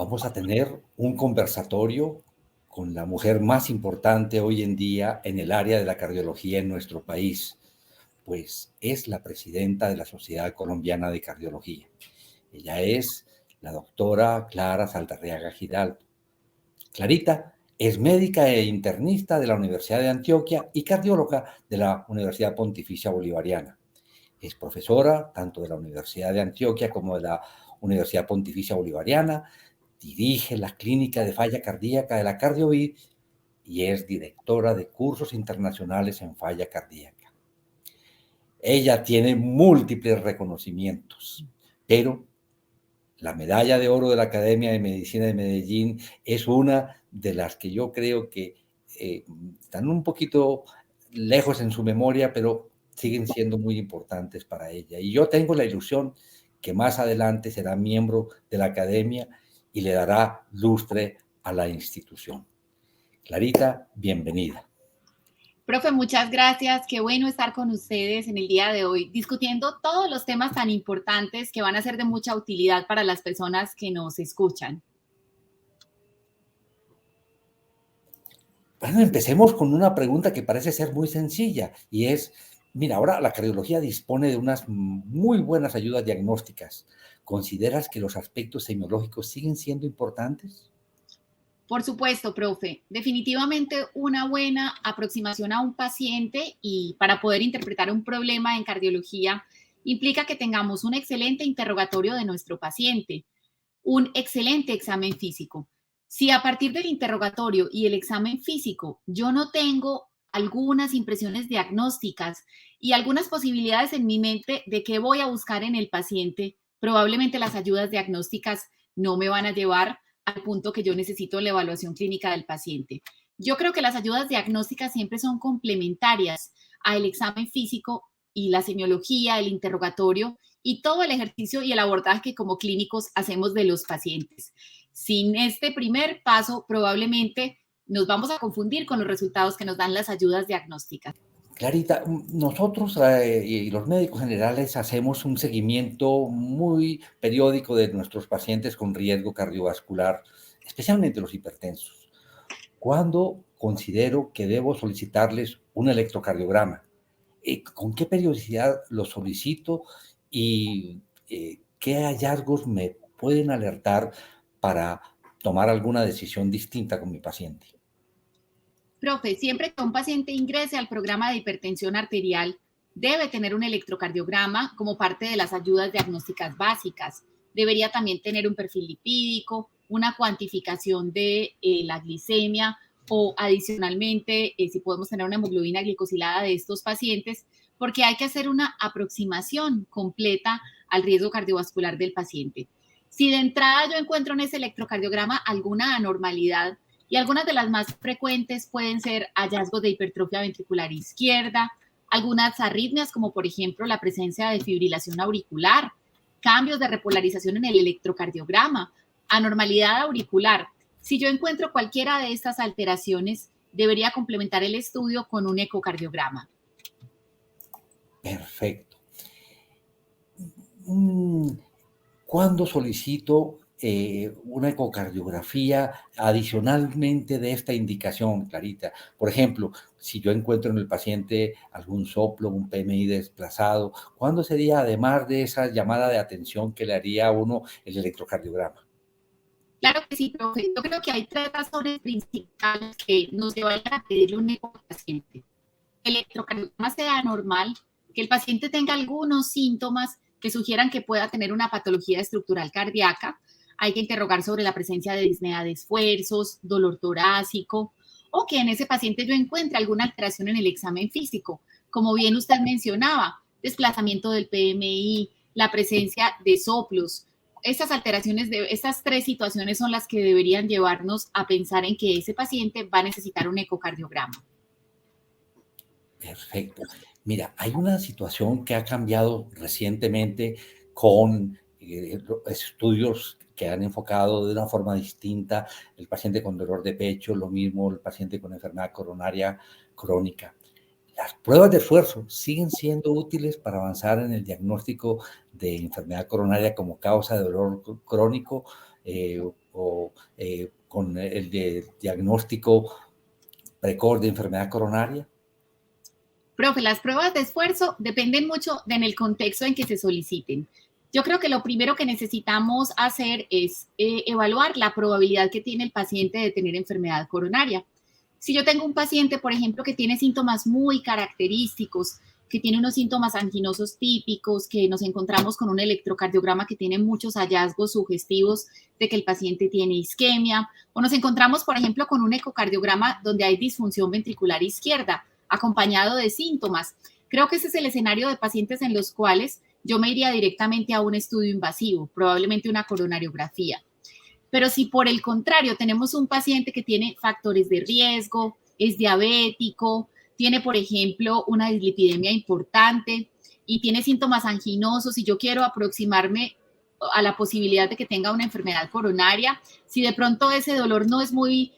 Vamos a tener un conversatorio con la mujer más importante hoy en día en el área de la cardiología en nuestro país, pues es la presidenta de la Sociedad Colombiana de Cardiología. Ella es la doctora Clara Saldarriaga Giraldo. Clarita es médica e internista de la Universidad de Antioquia y cardióloga de la Universidad Pontificia Bolivariana. Es profesora tanto de la Universidad de Antioquia como de la Universidad Pontificia Bolivariana, dirige la clínica de falla cardíaca de la Cardiovid y es directora de cursos internacionales en falla cardíaca. Ella tiene múltiples reconocimientos, pero la medalla de oro de la Academia de Medicina de Medellín es una de las que yo creo que están un poquito lejos en su memoria, pero siguen siendo muy importantes para ella. Y yo tengo la ilusión que más adelante será miembro de la Academia y le dará lustre a la institución. Clarita, bienvenida. Profe, muchas gracias. Qué bueno estar con ustedes en el día de hoy, discutiendo todos los temas tan importantes que van a ser de mucha utilidad para las personas que nos escuchan. Bueno, empecemos con una pregunta que parece ser muy sencilla y es, mira, ahora la cardiología dispone de unas muy buenas ayudas diagnósticas. ¿Consideras que los aspectos semiológicos siguen siendo importantes? Por supuesto, profe. Definitivamente una buena aproximación a un paciente y para poder interpretar un problema en cardiología implica que tengamos un excelente interrogatorio de nuestro paciente, un excelente examen físico. Si a partir del interrogatorio y el examen físico yo no tengo algunas impresiones diagnósticas y algunas posibilidades en mi mente de qué voy a buscar en el paciente, probablemente las ayudas diagnósticas no me van a llevar al punto que yo necesito la evaluación clínica del paciente. Yo creo que las ayudas diagnósticas siempre son complementarias al examen físico y la semiología, el interrogatorio y todo el ejercicio y el abordaje que como clínicos hacemos de los pacientes. Sin este primer paso, probablemente nos vamos a confundir con los resultados que nos dan las ayudas diagnósticas. Clarita, nosotros y los médicos generales hacemos un seguimiento muy periódico de nuestros pacientes con riesgo cardiovascular, especialmente los hipertensos. ¿Cuándo considero que debo solicitarles un electrocardiograma? ¿Con qué periodicidad lo solicito y qué hallazgos me pueden alertar para tomar alguna decisión distinta con mi paciente? Profe, siempre que un paciente ingrese al programa de hipertensión arterial, debe tener un electrocardiograma como parte de las ayudas diagnósticas básicas. Debería también tener un perfil lipídico, una cuantificación de la glicemia o adicionalmente, si podemos tener una hemoglobina glicosilada de estos pacientes, porque hay que hacer una aproximación completa al riesgo cardiovascular del paciente. Si de entrada yo encuentro en ese electrocardiograma alguna anormalidad, y algunas de las más frecuentes pueden ser hallazgos de hipertrofia ventricular izquierda, algunas arritmias como por ejemplo la presencia de fibrilación auricular, cambios de repolarización en el electrocardiograma, anormalidad auricular. Si yo encuentro cualquiera de estas alteraciones, debería complementar el estudio con un ecocardiograma. Perfecto. ¿Cuándo solicito una ecocardiografía adicionalmente de esta indicación, Clarita? Por ejemplo, si yo encuentro en el paciente algún soplo, un PMI desplazado, ¿cuándo sería, además de esa llamada de atención que le haría a uno el electrocardiograma? Claro que sí, profe. Yo creo que hay tres razones principales que nos llevan a pedirle un eco al paciente. El electrocardiograma sea normal, que el paciente tenga algunos síntomas que sugieran que pueda tener una patología estructural cardíaca. Hay que interrogar sobre la presencia de disnea de esfuerzos, dolor torácico, o que en ese paciente yo encuentre alguna alteración en el examen físico. Como bien usted mencionaba, desplazamiento del PMI, la presencia de soplos. Estas alteraciones, estas tres situaciones son las que deberían llevarnos a pensar en que ese paciente va a necesitar un ecocardiograma. Perfecto. Mira, hay una situación que ha cambiado recientemente con estudios que han enfocado de una forma distinta el paciente con dolor de pecho, lo mismo el paciente con enfermedad coronaria crónica. Las pruebas de esfuerzo siguen siendo útiles para avanzar en el diagnóstico de enfermedad coronaria como causa de dolor crónico o con el diagnóstico precoz de enfermedad coronaria? Profe, las pruebas de esfuerzo dependen mucho en el contexto en que se soliciten. Yo creo que lo primero que necesitamos hacer es evaluar la probabilidad que tiene el paciente de tener enfermedad coronaria. Si yo tengo un paciente, por ejemplo, que tiene síntomas muy característicos, que tiene unos síntomas anginosos típicos, que nos encontramos con un electrocardiograma que tiene muchos hallazgos sugestivos de que el paciente tiene isquemia, o nos encontramos, por ejemplo, con un ecocardiograma donde hay disfunción ventricular izquierda, acompañado de síntomas. Creo que ese es el escenario de pacientes en los cuales yo me iría directamente a un estudio invasivo, probablemente una coronariografía. Pero si por el contrario tenemos un paciente que tiene factores de riesgo, es diabético, tiene, por ejemplo, una dislipidemia importante y tiene síntomas anginosos y yo quiero aproximarme a la posibilidad de que tenga una enfermedad coronaria, si de pronto ese dolor no es muy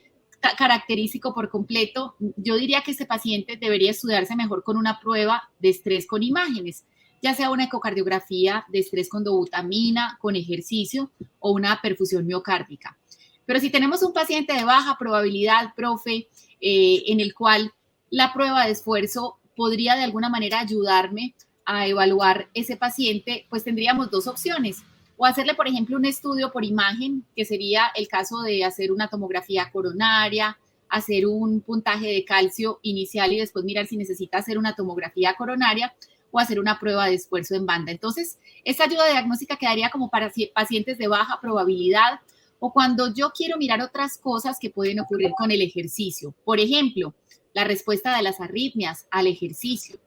característico por completo, yo diría que este paciente debería estudiarse mejor con una prueba de estrés con imágenes, ya sea una ecocardiografía de estrés con dobutamina, con ejercicio o una perfusión miocárdica. Pero si tenemos un paciente de baja probabilidad, profe, en el cual la prueba de esfuerzo podría de alguna manera ayudarme a evaluar ese paciente, pues tendríamos dos opciones. O hacerle, por ejemplo, un estudio por imagen, que sería el caso de hacer una tomografía coronaria, hacer un puntaje de calcio inicial y después mirar si necesita hacer una tomografía coronaria o hacer una prueba de esfuerzo en banda. Entonces, esta ayuda diagnóstica quedaría como para pacientes de baja probabilidad o cuando yo quiero mirar otras cosas que pueden ocurrir con el ejercicio. Por ejemplo, la respuesta de las arritmias al ejercicio,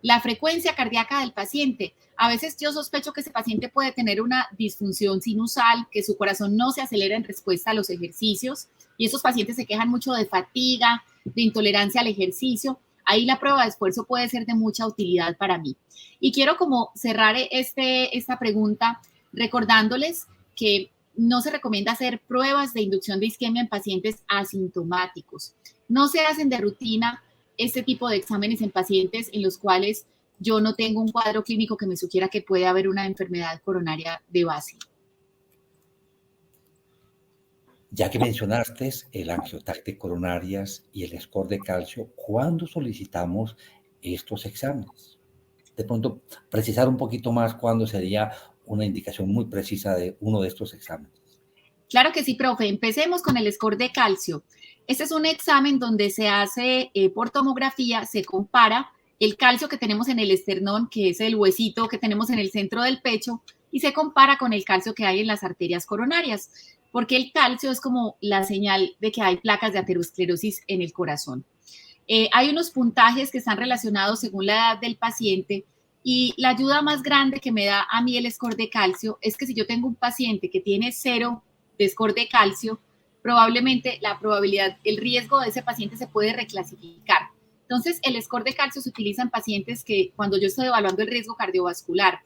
la frecuencia cardíaca del paciente. A veces yo sospecho que ese paciente puede tener una disfunción sinusal, que su corazón no se acelera en respuesta a los ejercicios y esos pacientes se quejan mucho de fatiga, de intolerancia al ejercicio. Ahí la prueba de esfuerzo puede ser de mucha utilidad para mí. Y quiero como cerrar esta pregunta recordándoles que no se recomienda hacer pruebas de inducción de isquemia en pacientes asintomáticos. No se hacen de rutina este tipo de exámenes en pacientes en los cuales yo no tengo un cuadro clínico que me sugiera que puede haber una enfermedad coronaria de base. Ya que mencionaste el angioTAC de coronarias y el score de calcio, ¿cuándo solicitamos estos exámenes? De pronto, precisar un poquito más cuándo sería una indicación muy precisa de uno de estos exámenes. Claro que sí, profe. Empecemos con el score de calcio. Este es un examen donde se hace por tomografía, se compara el calcio que tenemos en el esternón, que es el huesito que tenemos en el centro del pecho, y se compara con el calcio que hay en las arterias coronarias, porque el calcio es como la señal de que hay placas de aterosclerosis en el corazón. Hay unos puntajes que están relacionados según la edad del paciente y la ayuda más grande que me da a mí el score de calcio es que si yo tengo un paciente que tiene 0 de score de calcio, probablemente la probabilidad, el riesgo de ese paciente se puede reclasificar. Entonces, el score de calcio se utiliza en pacientes que cuando yo estoy evaluando el riesgo cardiovascular,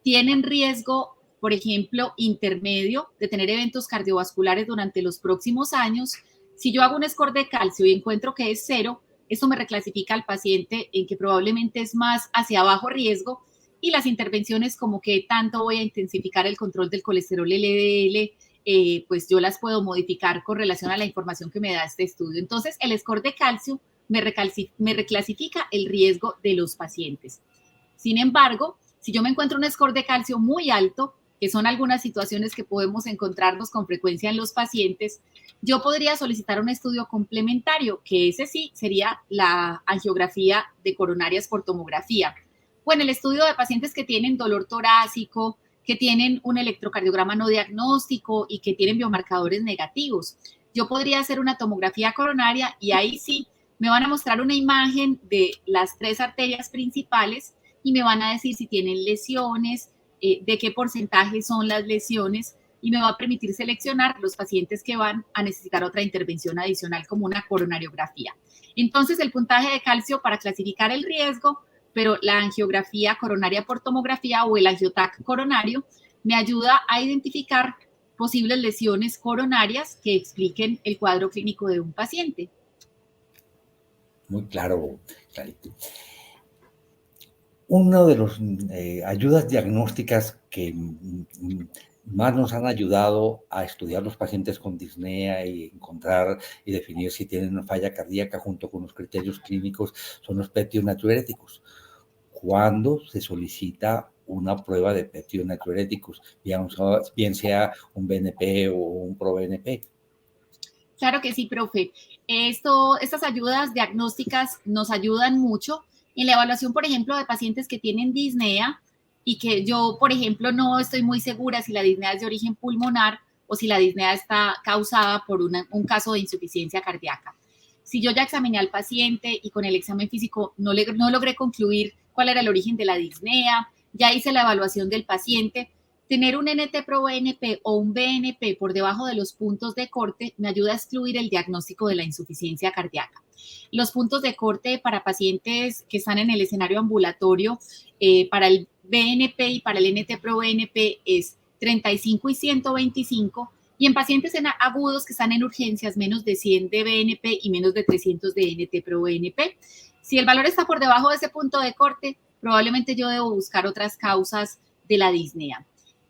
tienen riesgo, por ejemplo, intermedio de tener eventos cardiovasculares durante los próximos años. Si yo hago un score de calcio y encuentro que es 0, esto me reclasifica al paciente en que probablemente es más hacia bajo riesgo y las intervenciones como que tanto voy a intensificar el control del colesterol LDL, pues yo las puedo modificar con relación a la información que me da este estudio. Entonces, el score de calcio me reclasifica el riesgo de los pacientes. Sin embargo, si yo me encuentro un score de calcio muy alto, que son algunas situaciones que podemos encontrarnos con frecuencia en los pacientes, yo podría solicitar un estudio complementario, que ese sí sería la angiografía de coronarias por tomografía. O en el estudio de pacientes que tienen dolor torácico, que tienen un electrocardiograma no diagnóstico y que tienen biomarcadores negativos. Yo podría hacer una tomografía coronaria y ahí sí me van a mostrar una imagen de las 3 arterias principales y me van a decir si tienen lesiones, de qué porcentaje son las lesiones y me va a permitir seleccionar los pacientes que van a necesitar otra intervención adicional como una coronariografía. Entonces, el puntaje de calcio para clasificar el riesgo, pero la angiografía coronaria por tomografía o el angioTAC coronario me ayuda a identificar posibles lesiones coronarias que expliquen el cuadro clínico de un paciente. Muy claro, clarito. Una de las ayudas diagnósticas que más nos han ayudado a estudiar los pacientes con disnea y encontrar y definir si tienen una falla cardíaca junto con los criterios clínicos son los peptidonatriuréticos. Cuando se solicita una prueba de peptidonatriuréticos, bien sea un BNP o un ProBNP. Claro que sí, profe. Estas ayudas diagnósticas nos ayudan mucho en la evaluación, por ejemplo, de pacientes que tienen disnea y que yo, por ejemplo, no estoy muy segura si la disnea es de origen pulmonar o si la disnea está causada por un caso de insuficiencia cardíaca. Si yo ya examiné al paciente y con el examen físico no logré concluir cuál era el origen de la disnea, ya hice la evaluación del paciente, tener un NT-proBNP o un BNP por debajo de los puntos de corte me ayuda a excluir el diagnóstico de la insuficiencia cardíaca. Los puntos de corte para pacientes que están en el escenario ambulatorio, para el BNP y para el NT-proBNP es 35 y 125, y en pacientes agudos que están en urgencias, menos de 100 de BNP y menos de 300 de NT-proBNP. Si el valor está por debajo de ese punto de corte, probablemente yo debo buscar otras causas de la disnea.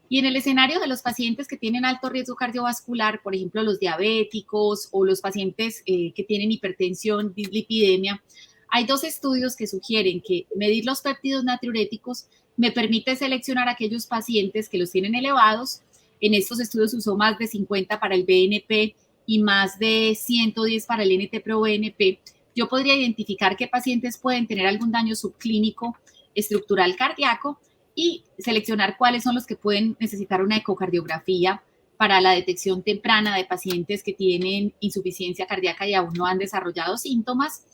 Y en el escenario de los pacientes que tienen alto riesgo cardiovascular, por ejemplo, los diabéticos o los pacientes que tienen hipertensión, dislipidemia, hay dos estudios que sugieren que medir los péptidos natriuréticos me permite seleccionar aquellos pacientes que los tienen elevados. En estos estudios usó más de 50 para el BNP y más de 110 para el NT-proBNP. Yo podría identificar qué pacientes pueden tener algún daño subclínico estructural cardíaco y seleccionar cuáles son los que pueden necesitar una ecocardiografía para la detección temprana de pacientes que tienen insuficiencia cardíaca y aún no han desarrollado síntomas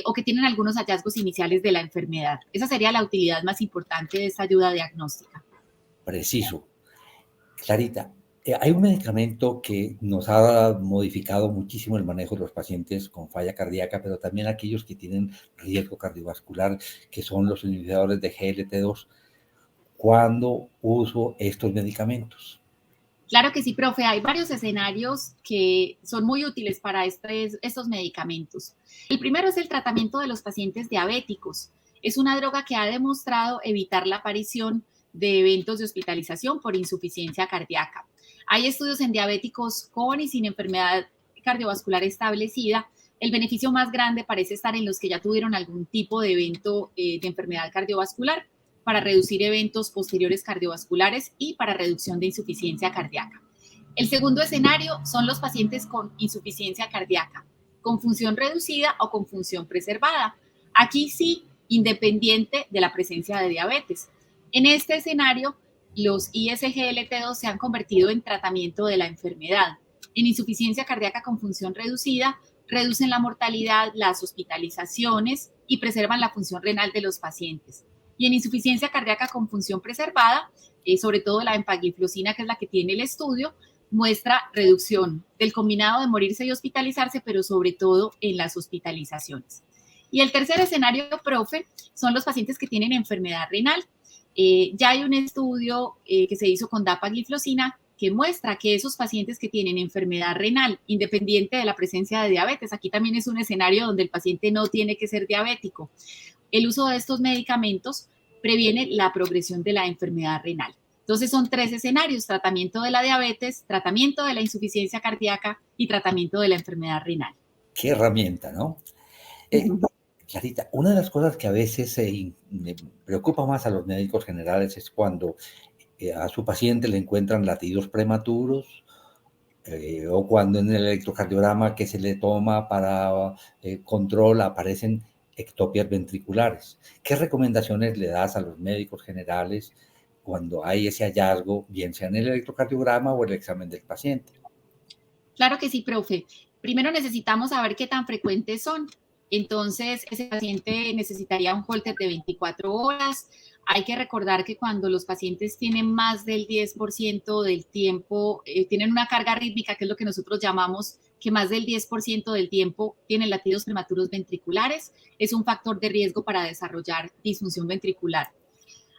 o que tienen algunos hallazgos iniciales de la enfermedad. Esa sería la utilidad más importante de esta ayuda diagnóstica. Preciso. Clarita, hay un medicamento que nos ha modificado muchísimo el manejo de los pacientes con falla cardíaca, pero también aquellos que tienen riesgo cardiovascular, que son los inhibidores de GLT2. ¿Cuándo uso estos medicamentos? Claro que sí, profe. Hay varios escenarios que son muy útiles para estos medicamentos. El primero es el tratamiento de los pacientes diabéticos. Es una droga que ha demostrado evitar la aparición de eventos de hospitalización por insuficiencia cardíaca. Hay estudios en diabéticos con y sin enfermedad cardiovascular establecida. El beneficio más grande parece estar en los que ya tuvieron algún tipo de evento de enfermedad cardiovascular, para reducir eventos posteriores cardiovasculares y para reducción de insuficiencia cardíaca. El segundo escenario son los pacientes con insuficiencia cardíaca, con función reducida o con función preservada. Aquí sí, independiente de la presencia de diabetes. En este escenario, los ISGLT2 se han convertido en tratamiento de la enfermedad. En insuficiencia cardíaca con función reducida, reducen la mortalidad, las hospitalizaciones y preservan la función renal de los pacientes. Y en insuficiencia cardíaca con función preservada, sobre todo la empagliflozina, que es la que tiene el estudio, muestra reducción del combinado de morirse y hospitalizarse, pero sobre todo en las hospitalizaciones. Y el tercer escenario, profe, son los pacientes que tienen enfermedad renal. Ya hay un estudio que se hizo con dapagliflozina que muestra que esos pacientes que tienen enfermedad renal, independiente de la presencia de diabetes, aquí también es un escenario donde el paciente no tiene que ser diabético, el uso de estos medicamentos previene la progresión de la enfermedad renal. Entonces son tres escenarios: tratamiento de la diabetes, tratamiento de la insuficiencia cardíaca y tratamiento de la enfermedad renal. Qué herramienta, ¿no? Clarita, una de las cosas que a veces me preocupa más a los médicos generales es cuando a su paciente le encuentran latidos prematuros o cuando en el electrocardiograma que se le toma para control aparecen ectopias ventriculares. ¿Qué recomendaciones le das a los médicos generales cuando hay ese hallazgo, bien sea en el electrocardiograma o el examen del paciente? Claro que sí, profe. Primero necesitamos saber qué tan frecuentes son. Entonces, ese paciente necesitaría un Holter de 24 horas. Hay que recordar que cuando los pacientes tienen más del 10% del tiempo, tienen una carga rítmica, que es lo que nosotros llamamos que más del 10% del tiempo tienen latidos prematuros ventriculares, es un factor de riesgo para desarrollar disfunción ventricular.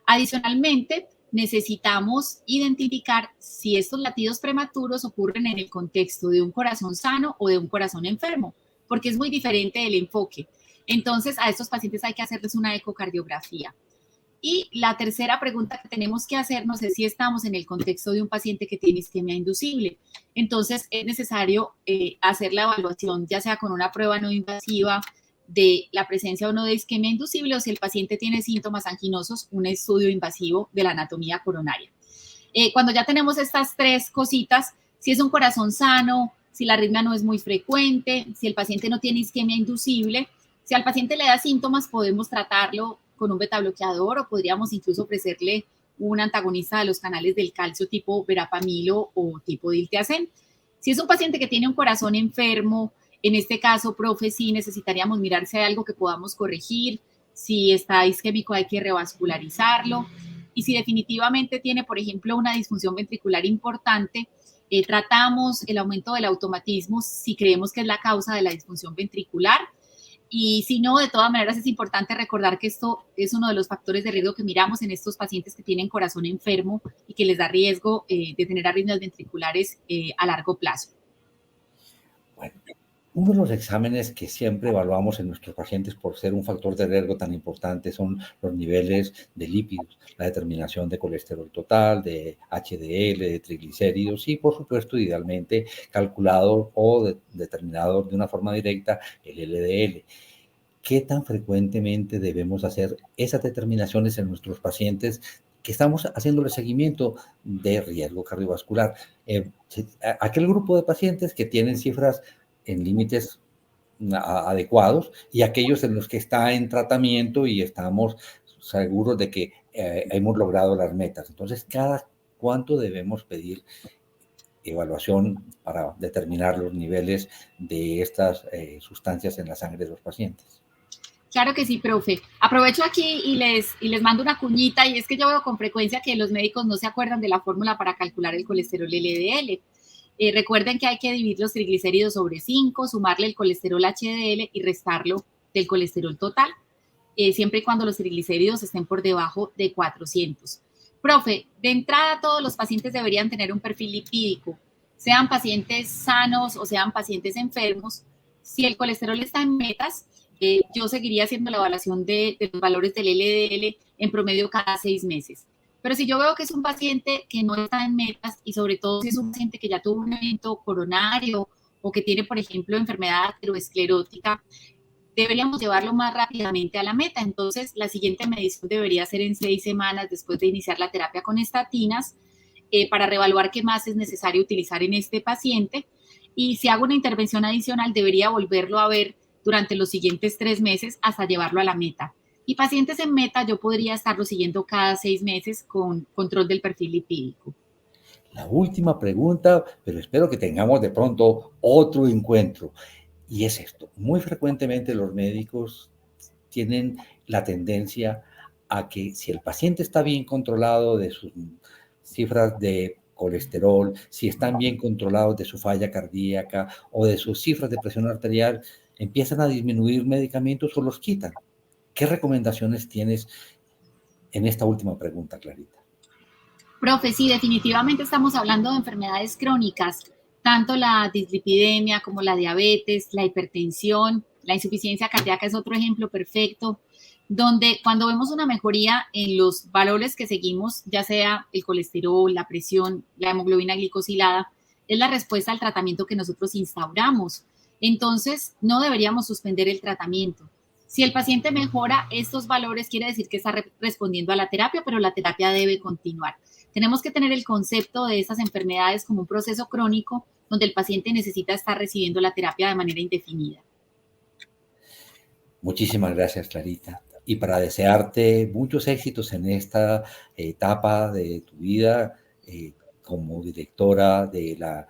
Adicionalmente, necesitamos identificar si estos latidos prematuros ocurren en el contexto de un corazón sano o de un corazón enfermo, porque es muy diferente el enfoque. Entonces, a estos pacientes hay que hacerles una ecocardiografía. Y la tercera pregunta que tenemos que hacernos es si estamos en el contexto de un paciente que tiene isquemia inducible. Entonces, es necesario hacer la evaluación, ya sea con una prueba no invasiva de la presencia o no de isquemia inducible, o si el paciente tiene síntomas anginosos, un estudio invasivo de la anatomía coronaria. Cuando ya tenemos estas tres cositas, si es un corazón sano, si la arritmia no es muy frecuente, si el paciente no tiene isquemia inducible, si al paciente le da síntomas, podemos tratarlo con un beta bloqueador o podríamos incluso ofrecerle un antagonista de los canales del calcio tipo verapamilo o tipo diltiazem. Si es un paciente que tiene un corazón enfermo, en este caso, profe, sí necesitaríamos mirar si hay algo que podamos corregir, si está isquémico hay que revascularizarlo y si definitivamente tiene, por ejemplo, una disfunción ventricular importante, tratamos el aumento del automatismo si creemos que es la causa de la disfunción ventricular. Y si no, de todas maneras es importante recordar que esto es uno de los factores de riesgo que miramos en estos pacientes que tienen corazón enfermo y que les da riesgo de tener arritmias ventriculares a largo plazo. Bueno, uno de los exámenes que siempre evaluamos en nuestros pacientes por ser un factor de riesgo tan importante son los niveles de lípidos, la determinación de colesterol total, de HDL, de triglicéridos y, por supuesto, idealmente calculado o determinado de una forma directa el LDL. ¿Qué tan frecuentemente debemos hacer esas determinaciones en nuestros pacientes que estamos haciéndole seguimiento de riesgo cardiovascular? Aquel grupo de pacientes que tienen cifras en límites adecuados y aquellos en los que está en tratamiento y estamos seguros de que hemos logrado las metas. Entonces, ¿cada cuánto debemos pedir evaluación para determinar los niveles de estas sustancias en la sangre de los pacientes? Claro que sí, profe. Aprovecho aquí y les mando una cuñita, y es que yo veo con frecuencia que los médicos no se acuerdan de la fórmula para calcular el colesterol LDL. Recuerden que hay que dividir los triglicéridos sobre 5, sumarle el colesterol HDL y restarlo del colesterol total, siempre y cuando los triglicéridos estén por debajo de 400. Profe, de entrada todos los pacientes deberían tener un perfil lipídico, sean pacientes sanos o sean pacientes enfermos. Si el colesterol está en metas, yo seguiría haciendo la evaluación de los valores del LDL en promedio cada 6 meses. Pero si yo veo que es un paciente que no está en metas y sobre todo si es un paciente que ya tuvo un evento coronario o que tiene, por ejemplo, enfermedad aterosclerótica, deberíamos llevarlo más rápidamente a la meta. Entonces, la siguiente medición debería ser en 6 semanas después de iniciar la terapia con estatinas para reevaluar qué más es necesario utilizar en este paciente. Y si hago una intervención adicional, debería volverlo a ver durante los siguientes 3 meses hasta llevarlo a la meta. Y pacientes en meta yo podría estarlo siguiendo cada 6 meses con control del perfil lipídico. La última pregunta, pero espero que tengamos de pronto otro encuentro. Y es esto, muy frecuentemente los médicos tienen la tendencia a que si el paciente está bien controlado de sus cifras de colesterol, si están bien controlados de su falla cardíaca o de sus cifras de presión arterial, empiezan a disminuir medicamentos o los quitan. ¿Qué recomendaciones tienes en esta última pregunta, Clarita? Profe, sí, definitivamente estamos hablando de enfermedades crónicas, tanto la dislipidemia como la diabetes, la hipertensión, la insuficiencia cardíaca es otro ejemplo perfecto, donde cuando vemos una mejoría en los valores que seguimos, ya sea el colesterol, la presión, la hemoglobina glicosilada, es la respuesta al tratamiento que nosotros instauramos. Entonces, no deberíamos suspender el tratamiento. Si el paciente mejora estos valores, quiere decir que está respondiendo a la terapia, pero la terapia debe continuar. Tenemos que tener el concepto de estas enfermedades como un proceso crónico donde el paciente necesita estar recibiendo la terapia de manera indefinida. Muchísimas gracias, Clarita. Y para desearte muchos éxitos en esta etapa de tu vida como directora de la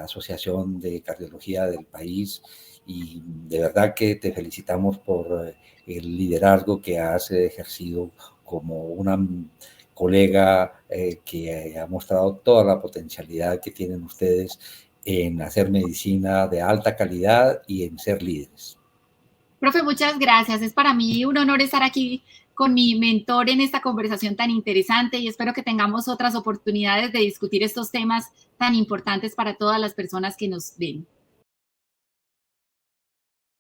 Asociación de Cardiología del país. Y de verdad que te felicitamos por el liderazgo que has ejercido como una colega que ha mostrado toda la potencialidad que tienen ustedes en hacer medicina de alta calidad y en ser líderes. Profe, muchas gracias. Es para mí un honor estar aquí con mi mentor en esta conversación tan interesante y espero que tengamos otras oportunidades de discutir estos temas tan importantes para todas las personas que nos ven.